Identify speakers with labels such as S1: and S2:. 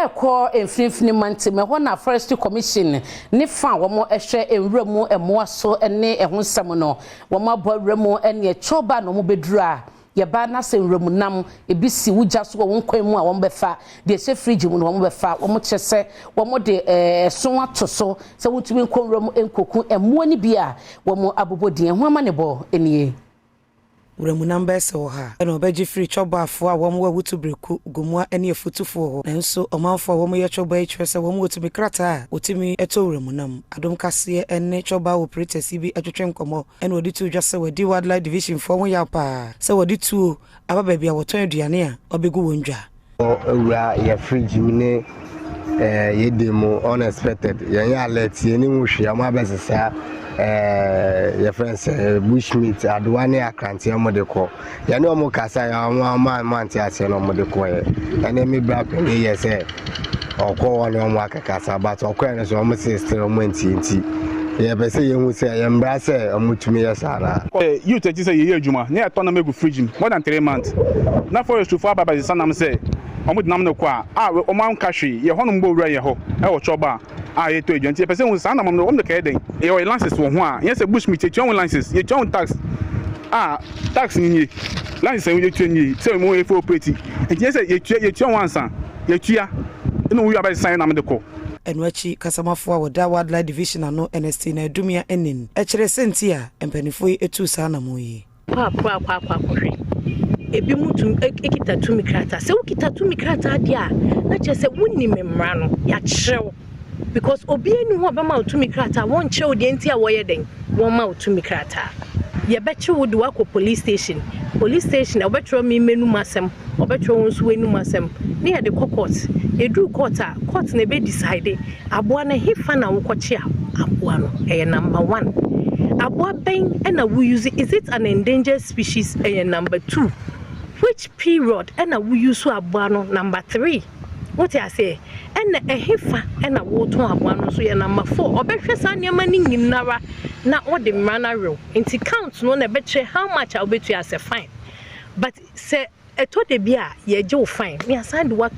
S1: eko emfinfini mante me ho na forestry commission ne fa wo mo ehwe enwuramu emoaso ene ehonsam no wo ma bawuramu ene echoba no mo bedura ye ba na se enwuramu nam ebisi wugya so wo nkwan mu a wo befa de se fridge mu no wo befa wo mo kyese wo mo de so atoso se wutumi nkonwuramu enkoku emo ni bia wo mo abobodin ho amane bo enie
S2: Uremu number so ha eno beji free choba afo a wom wutu breku gumwa ene efutufo ho nanso omanfo wom ye choba etwese wom wotumi krata otimi eto uremu nam Adom Kasee ene choba operators bi atwetwe nkomo ene odi tu dwase wadi wildlife division fo mo ya pa se wadi tu aba bia a woton aduane a obegu wondwa
S3: owura ye fridge mine ye demo unexpected ye alert ye ni muhwe am abesesa your friends bushmeat adwane akranti amodeko ya ne omo kasa ya man ase no modeko ye ene me bra pen ye say okwo woni omo akakasa but okwo ene so omo sister omo nti ye be say ye hu say ye mbra say omutumi ye sara
S4: you take say ye adwuma ne ato na megu fridge more than 3 months na for you for baba sanam say omo dinam no kwa omo an kahwe ye hono mbo wura ye ho e wo choba ye to agency person won san na mom no om de ka den ye license wo ho a ye say bushmeat ye twon license ye twon tax tax ni license ye twon ni say mo ye for property and ye say ye twon wansan ye tua no wi aba sign na me de ko
S2: enwachi kasamafo a woda wildlife division ano NST na adumia enin ekire sentia empanifo etu sa na moyi
S5: kwa kohwe ebi mutum ekita tumi krata se ukita tumi krata dia na chese wonni memra no ya chew because obi enu ho ba ma utumi krata won chew de ntia wo ye den won ma utumi krata ye beche wo de wako police station obetro mi menu masem obetro won so enu masem ne ye de court edu court na be decide aboa na hifa na wokoche aboa no e number 1 aboa ben na we use is it an endangered species e number 2 which period and we use aboa no number 3 what I say and a hifa and a water aboa so ye number 4 obehwe sa niam ni nyinara na all the manner real into count no na betre how much I'll bet you as a fine but say a to de bia ye jo fine me aside what